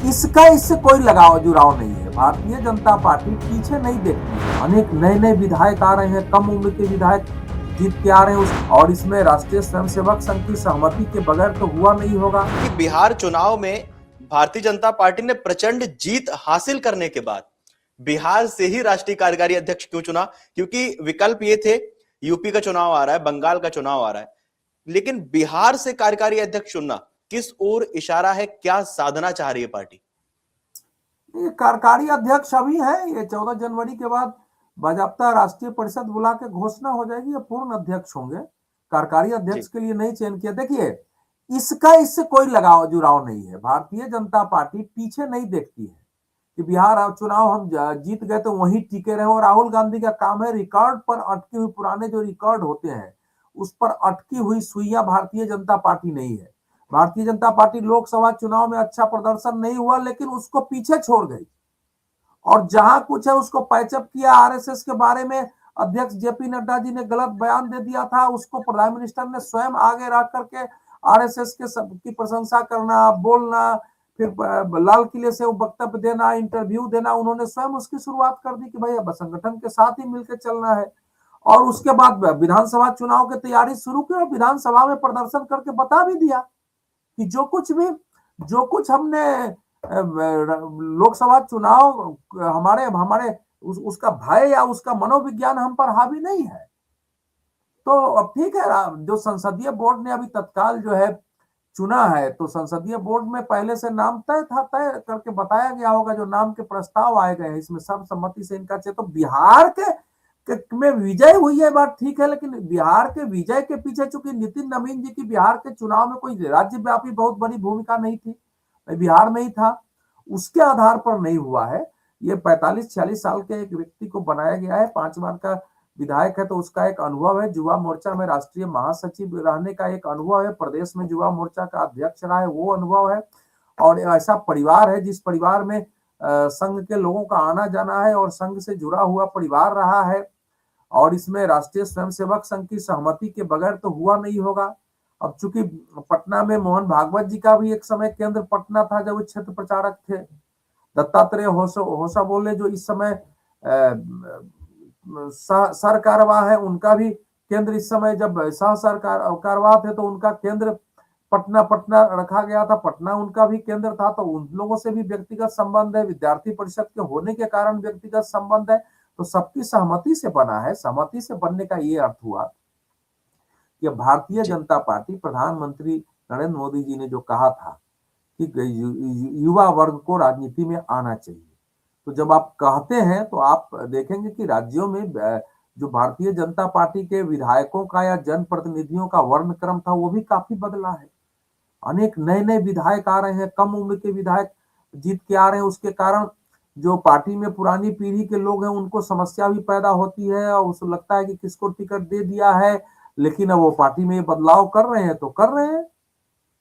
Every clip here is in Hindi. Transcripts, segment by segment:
इसका इससे कोई लगाव जुड़ाव नहीं है। भारतीय जनता पार्टी पीछे नहीं देखती है। अनेक नए नए विधायक आ रहे हैं, कम उम्र के विधायक जीत के आ रहे हैं और इसमें राष्ट्रीय स्वयंसेवक संघ की सहमति के बगैर तो हुआ नहीं होगा। कि बिहार चुनाव में भारतीय जनता पार्टी ने प्रचंड जीत हासिल करने के बाद बिहार से ही राष्ट्रीय कार्यकारी अध्यक्ष क्यों चुना? क्योंकि विकल्प ये थे, यूपी का चुनाव आ रहा है, बंगाल का चुनाव आ रहा है, लेकिन बिहार से कार्यकारी अध्यक्ष चुनना किस ओर इशारा है? क्या साधना चाह रही है पार्टी? ये कार्यकारी अध्यक्ष अभी है, ये 14 जनवरी के बाद बाजाप्ता राष्ट्रीय परिषद बुला के घोषणा हो जाएगी, ये पूर्ण अध्यक्ष होंगे। कार्यकारी अध्यक्ष के लिए नहीं चयन किया। देखिए, इसका इससे कोई लगाव जुड़ाव नहीं है। भारतीय जनता पार्टी पीछे नहीं देखती है कि बिहार चुनाव हम जीत गए तो वहीं टिके रहे। और राहुल गांधी का काम है रिकॉर्ड पर अटकी हुई, पुराने जो रिकॉर्ड होते हैं उस पर अटकी हुई सुइयां भारतीय जनता पार्टी नहीं है। भारतीय जनता पार्टी लोकसभा चुनाव में अच्छा प्रदर्शन नहीं हुआ लेकिन उसको पीछे छोड़ गई और जहां कुछ है उसको पैचअप किया। आरएसएस के बारे में अध्यक्ष जेपी नड्डा जी ने गलत बयान दे दिया था, उसको प्रधान मिनिस्टर ने स्वयं आगे रख करके आरएसएस के सबकी प्रशंसा करना, बोलना, फिर लाल किले से वो वक्तव्य देना, इंटरव्यू देना, उन्होंने स्वयं उसकी शुरुआत कर दी कि भाई अब संगठन के साथ ही मिलकर चलना है। और उसके बाद विधानसभा चुनाव की तैयारी शुरू की और विधानसभा में प्रदर्शन करके बता भी दिया कि जो कुछ हमने लोकसभा चुनाव हमारे हमारे उसका भय या उसका मनोविज्ञान हम पर हावी नहीं है। तो अब ठीक है, जो संसदीय बोर्ड ने अभी तत्काल जो है चुना है, तो संसदीय बोर्ड में पहले से नाम तय करके बताया गया होगा, जो नाम के प्रस्ताव आए गए हैं इसमें सर्वसम्मति से इनका चाहिए। तो बिहार के में विजय हुई है, बात ठीक है, लेकिन बिहार के विजय के पीछे चूंकि नितिन नवीन जी की बिहार के चुनाव में कोई राज्यव्यापी बहुत बड़ी भूमिका नहीं थी, बिहार में ही था, उसके आधार पर नहीं हुआ है। ये 45-46 साल के एक व्यक्ति को बनाया गया है, 5 बार का विधायक है, तो उसका एक अनुभव है। युवा मोर्चा में राष्ट्रीय महासचिव रहने का एक अनुभव है, प्रदेश में युवा मोर्चा का अध्यक्ष रहा है, वो अनुभव है। और ऐसा परिवार है जिस परिवार में संघ के लोगों का आना जाना है और संघ से जुड़ा हुआ परिवार रहा है। और इसमें राष्ट्रीय स्वयंसेवक संघ की सहमति के बगैर तो हुआ नहीं होगा। अब चूंकि पटना में मोहन भागवत जी का भी एक समय केंद्र पटना था जब वो क्षेत्र प्रचारक थे। दत्तात्रेय होसा बोले जो इस समय सर कारवाह है, उनका भी केंद्र इस समय जब सह सर कारवाह थे तो उनका केंद्र पटना रखा गया था, पटना उनका भी केंद्र था। तो उन लोगों से भी व्यक्तिगत संबंध है, विद्यार्थी परिषद के होने के कारण व्यक्तिगत संबंध है, तो सबकी सहमति से बना है। सहमति से बनने का ये अर्थ हुआ कि भारतीय जनता पार्टी, प्रधानमंत्री नरेंद्र मोदी जी ने जो कहा था कि युवा वर्ग को राजनीति में आना चाहिए, तो जब आप कहते हैं तो आप देखेंगे कि राज्यों में जो भारतीय जनता पार्टी के विधायकों का या जनप्रतिनिधियों का वर्णक्रम था वो भी काफी बदला है। अनेक नए नए विधायक आ रहे हैं, कम उम्र के विधायक जीत के आ रहे हैं, उसके कारण जो पार्टी में पुरानी पीढ़ी के लोग हैं उनको समस्या भी पैदा होती है और उसको लगता है कि किसको टिकट दे दिया है, लेकिन अब वो पार्टी में बदलाव कर रहे हैं तो कर रहे हैं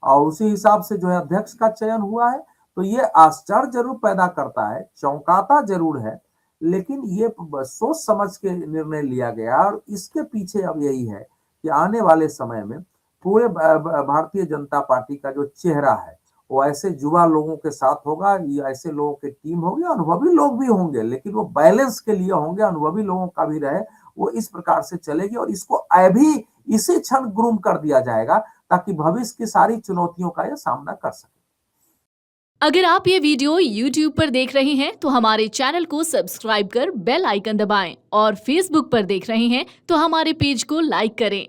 और उसी हिसाब से जो है अध्यक्ष का चयन हुआ है। तो ये आश्चर्य जरूर पैदा करता है, चौंकाता जरूर है, लेकिन ये सोच समझ के निर्णय लिया गया और इसके पीछे अब यही है कि आने वाले समय में पूरे भारतीय जनता पार्टी का जो चेहरा है वो ऐसे युवा लोगों के साथ होगा, ऐसे लोगों की टीम होगी, अनुभवी लोग भी होंगे, लेकिन वो बैलेंस के लिए होंगे, अनुभवी लोगों का भी रहे, वो इस प्रकार से चलेगी और इसको अभी इसी क्षण ग्रूम कर दिया जाएगा ताकि भविष्य की सारी चुनौतियों का यह सामना कर सके। अगर आप ये वीडियो YouTube पर देख रहे हैं तो हमारे चैनल को सब्सक्राइब कर बेल आइकन दबाएं और Facebook पर देख रहे हैं तो हमारे पेज को लाइक करें।